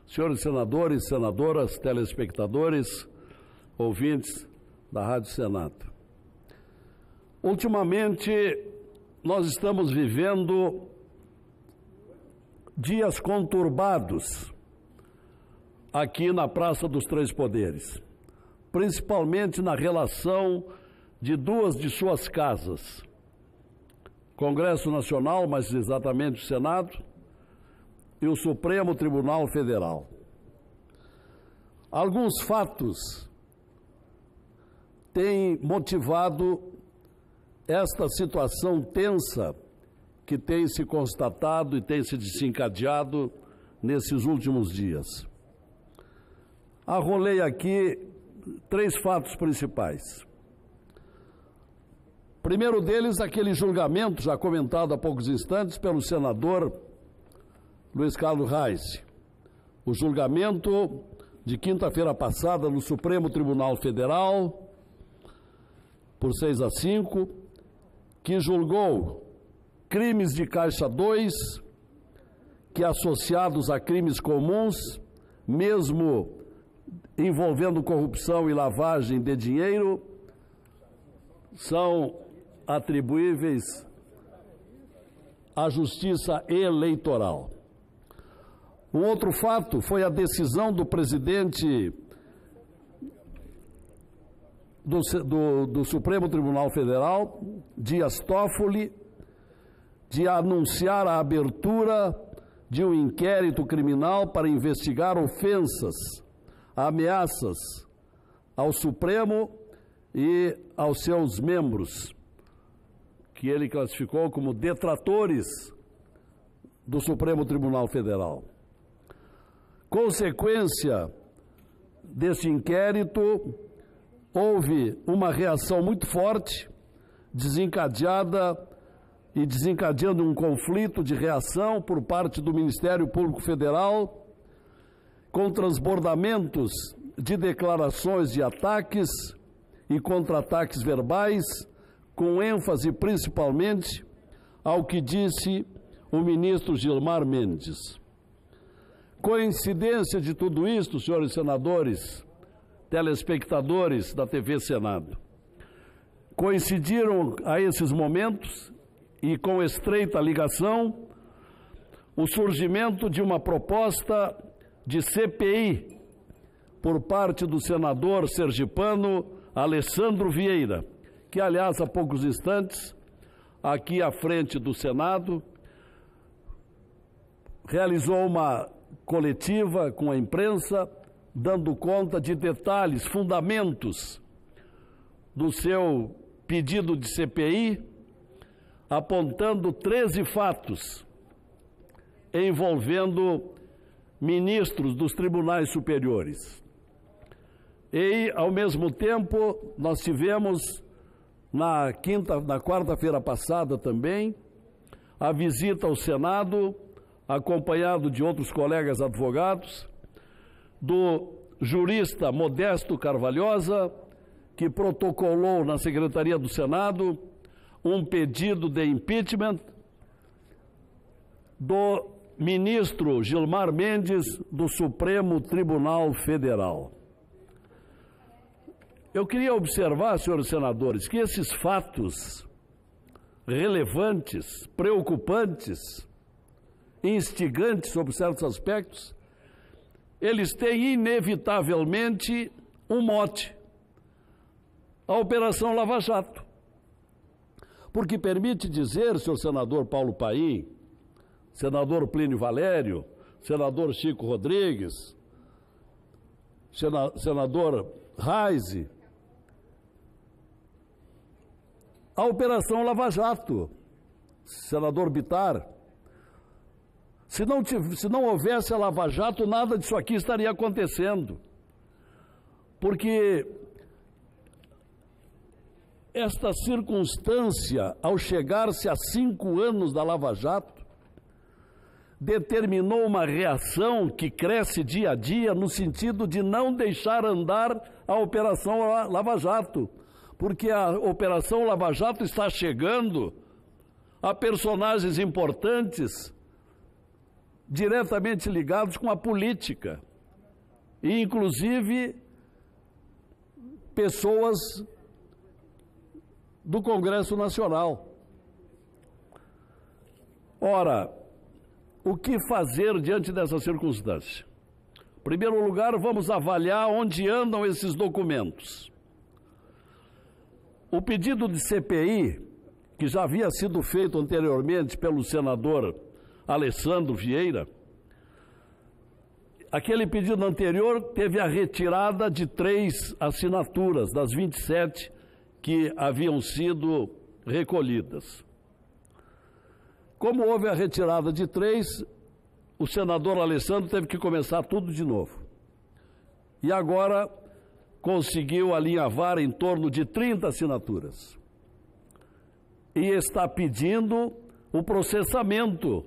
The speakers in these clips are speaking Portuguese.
senhores senadores, senadoras, telespectadores, ouvintes da Rádio Senado. Ultimamente, nós estamos vivendo dias conturbados aqui na Praça dos Três Poderes, principalmente na relação de duas de suas casas, Congresso Nacional, mais exatamente o Senado, e o Supremo Tribunal Federal. Alguns fatos têm motivado esta situação tensa que tem se constatado e tem se desencadeado nesses últimos dias. Arrolei aqui 3 fatos principais. Primeiro deles, aquele julgamento já comentado há poucos instantes pelo senador Luiz Carlos Reis. O julgamento de quinta-feira passada no Supremo Tribunal Federal, por 6-5, que julgou crimes de Caixa 2, que associados a crimes comuns, mesmo envolvendo corrupção e lavagem de dinheiro, são atribuíveis à justiça eleitoral. Um outro fato foi a decisão do presidente do Supremo Tribunal Federal, Dias Toffoli, de anunciar a abertura de um inquérito criminal para investigar ofensas, ameaças ao Supremo e aos seus membros, que ele classificou como detratores do Supremo Tribunal Federal. Consequência deste inquérito, houve uma reação muito forte, desencadeando um conflito de reação por parte do Ministério Público Federal, com transbordamentos de declarações de ataques e contra-ataques verbais, com ênfase principalmente ao que disse o ministro Gilmar Mendes. Coincidência de tudo isto, senhores senadores, telespectadores da TV Senado, coincidiram a esses momentos e com estreita ligação o surgimento de uma proposta de CPI por parte do senador sergipano Alessandro Vieira, que, aliás, há poucos instantes, aqui à frente do Senado, realizou uma coletiva com a imprensa, dando conta de detalhes, fundamentos do seu pedido de CPI, apontando 13 fatos envolvendo ministros dos tribunais superiores. E, ao mesmo tempo, nós tivemos na quarta-feira passada também a visita ao Senado, acompanhado de outros colegas advogados, do jurista Modesto Carvalhosa, que protocolou na Secretaria do Senado um pedido de impeachment do ministro Gilmar Mendes do Supremo Tribunal Federal. Eu queria observar, senhores senadores, que esses fatos relevantes, preocupantes, instigantes sobre certos aspectos, eles têm inevitavelmente um mote: a Operação Lava Jato. Porque permite dizer, senhor senador Paulo Paim, senador Plínio Valério, senador Chico Rodrigues, senador Reis, a Operação Lava Jato, senador Bittar, se não houvesse a Lava Jato, nada disso aqui estaria acontecendo. Porque esta circunstância, ao chegar-se a 5 anos da Lava Jato, determinou uma reação que cresce dia a dia no sentido de não deixar andar a Operação Lava Jato, porque a Operação Lava Jato está chegando a personagens importantes diretamente ligados com a política, e inclusive pessoas do Congresso Nacional. Ora, o que fazer diante dessa circunstância? Em primeiro lugar, vamos avaliar onde andam esses documentos. O pedido de CPI, que já havia sido feito anteriormente pelo senador Alessandro Vieira, aquele pedido anterior teve a retirada de 3 assinaturas das 27 que haviam sido recolhidas. Como houve a retirada de 3, o senador Alessandro teve que começar tudo de novo. E agora conseguiu alinhavar em torno de 30 assinaturas. E está pedindo o processamento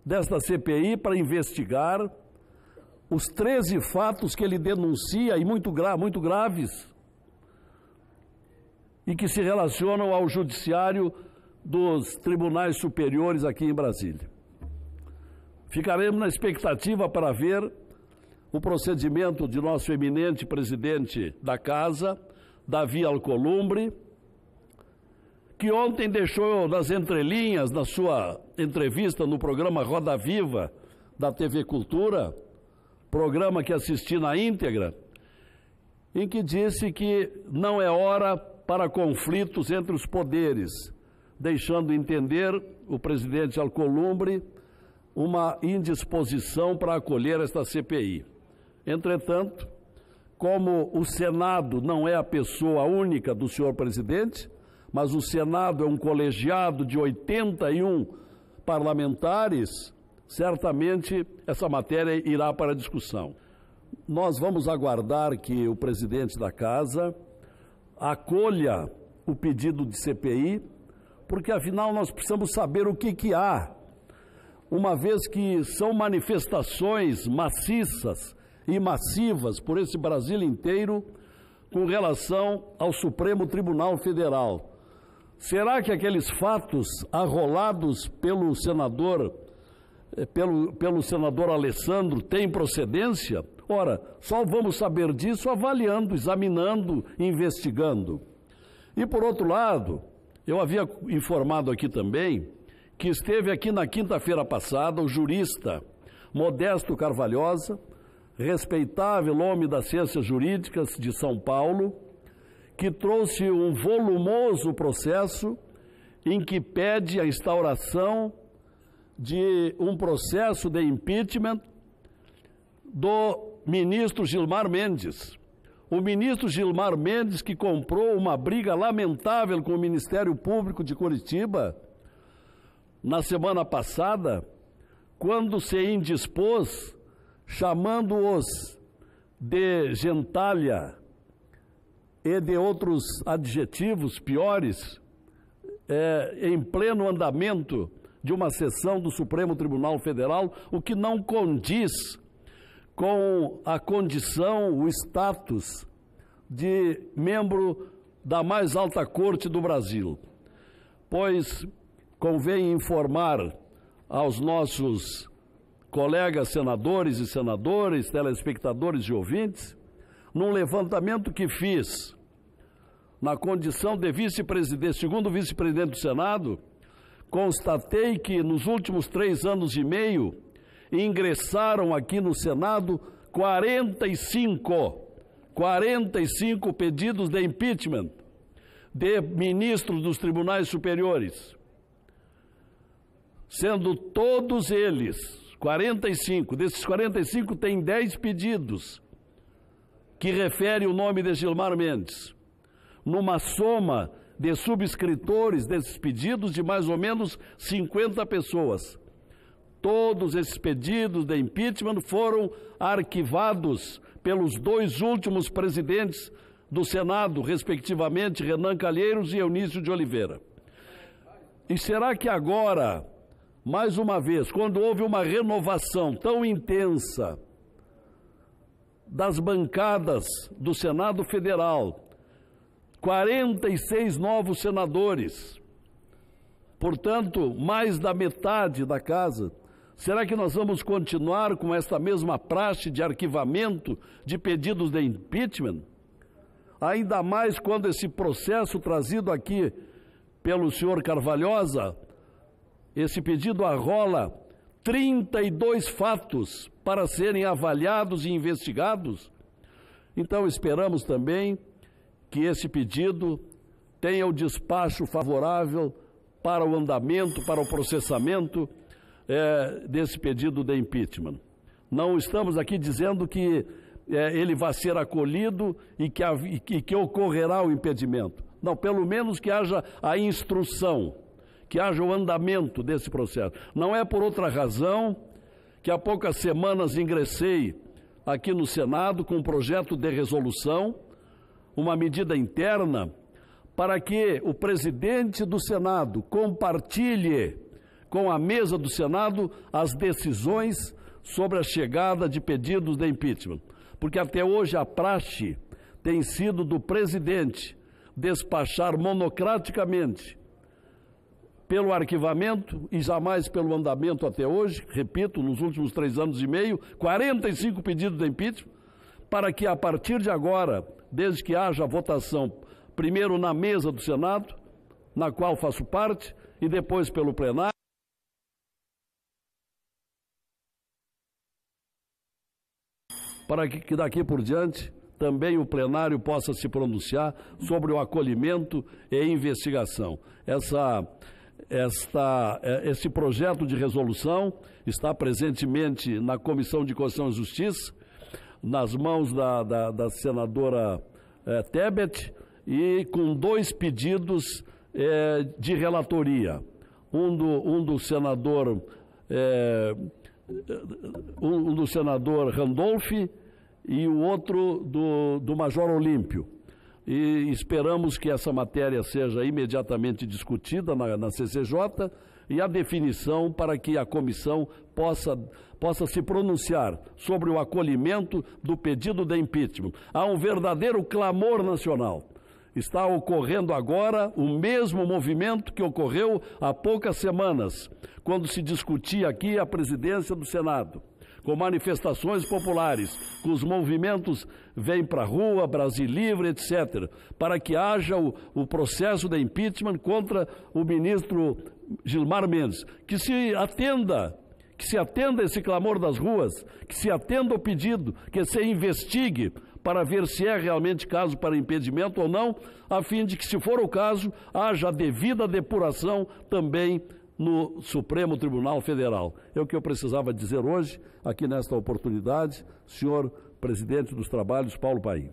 desta CPI para investigar os 13 fatos que ele denuncia, e muito graves, e que se relacionam ao judiciário dos tribunais superiores aqui em Brasília. Ficaremos na expectativa para ver o procedimento de nosso eminente presidente da Casa, Davi Alcolumbre, que ontem deixou nas entrelinhas, na sua entrevista no programa Roda Viva da TV Cultura, programa que assisti na íntegra, em que disse que não é hora para conflitos entre os poderes, deixando entender o presidente Alcolumbre uma indisposição para acolher esta CPI. Entretanto, como o Senado não é a pessoa única do senhor presidente, mas o Senado é um colegiado de 81 parlamentares, certamente essa matéria irá para discussão. Nós vamos aguardar que o presidente da Casa acolha o pedido de CPI, porque afinal nós precisamos saber o que há, uma vez que são manifestações maciças e massivas por esse Brasil inteiro com relação ao Supremo Tribunal Federal. Será que aqueles fatos arrolados pelo senador Alessandro têm procedência? Ora, só vamos saber disso avaliando, examinando, investigando. E por outro lado, eu havia informado aqui também que esteve aqui na quinta-feira passada o jurista Modesto Carvalhosa, respeitável homem das ciências jurídicas de São Paulo, que trouxe um volumoso processo em que pede a instauração de um processo de impeachment do ministro Gilmar Mendes. O ministro Gilmar Mendes, que comprou uma briga lamentável com o Ministério Público de Curitiba na semana passada, quando se indispôs, chamando-os de gentalha e de outros adjetivos piores, em pleno andamento de uma sessão do Supremo Tribunal Federal, o que não condiz com a condição, o status de membro da mais alta corte do Brasil. Pois convém informar aos nossos colegas senadores e senadoras, telespectadores e ouvintes, num levantamento que fiz na condição de vice-presidente, segundo vice-presidente do Senado, constatei que nos últimos 3 anos e meio ingressaram aqui no Senado 45 pedidos de impeachment de ministros dos tribunais superiores, sendo todos eles, 45, desses 45 tem 10 pedidos que referem o nome de Gilmar Mendes, numa soma de subscritores desses pedidos de mais ou menos 50 pessoas. Todos esses pedidos de impeachment foram arquivados pelos 2 últimos presidentes do Senado, respectivamente, Renan Calheiros e Eunício de Oliveira. E será que agora, mais uma vez, quando houve uma renovação tão intensa das bancadas do Senado Federal, 46 novos senadores, portanto, mais da metade da casa. Será que nós vamos continuar com esta mesma praxe de arquivamento de pedidos de impeachment? Ainda mais quando esse processo trazido aqui pelo senhor Carvalhosa, esse pedido arrola 32 fatos para serem avaliados e investigados. Então, esperamos também que esse pedido tenha o despacho favorável para o andamento, para o processamento desse pedido de impeachment. Não estamos aqui dizendo que ele vai ser acolhido e que ocorrerá o impedimento. Não, pelo menos que haja a instrução, que haja o andamento desse processo. Não é por outra razão que há poucas semanas ingressei aqui no Senado com um projeto de resolução, uma medida interna, para que o presidente do Senado compartilhe com a mesa do Senado as decisões sobre a chegada de pedidos de impeachment. Porque até hoje a praxe tem sido do presidente despachar monocraticamente pelo arquivamento e jamais pelo andamento até hoje, repito, nos últimos 3 anos e meio, 45 pedidos de impeachment, para que a partir de agora, desde que haja votação, primeiro na mesa do Senado, na qual faço parte, e depois pelo plenário, para que daqui por diante também o plenário possa se pronunciar sobre o acolhimento e investigação. Esse projeto de resolução está presentemente na Comissão de Constituição e Justiça, nas mãos da senadora Tebet, e com 2 pedidos de relatoria. Um do senador Randolph e o outro do Major Olímpio. E esperamos que essa matéria seja imediatamente discutida na CCJ e a definição para que a comissão possa se pronunciar sobre o acolhimento do pedido de impeachment. Há um verdadeiro clamor nacional. Está ocorrendo agora o mesmo movimento que ocorreu há poucas semanas, quando se discutia aqui a presidência do Senado, com manifestações populares, com os movimentos Vem para a Rua, Brasil Livre, etc., para que haja o processo de impeachment contra o ministro Gilmar Mendes. Que se atenda esse clamor das ruas, que se atenda o pedido, que se investigue para ver se é realmente caso para impedimento ou não, a fim de que, se for o caso, haja a devida depuração também no Supremo Tribunal Federal. É o que eu precisava dizer hoje, aqui nesta oportunidade, senhor presidente dos trabalhos, Paulo Paim.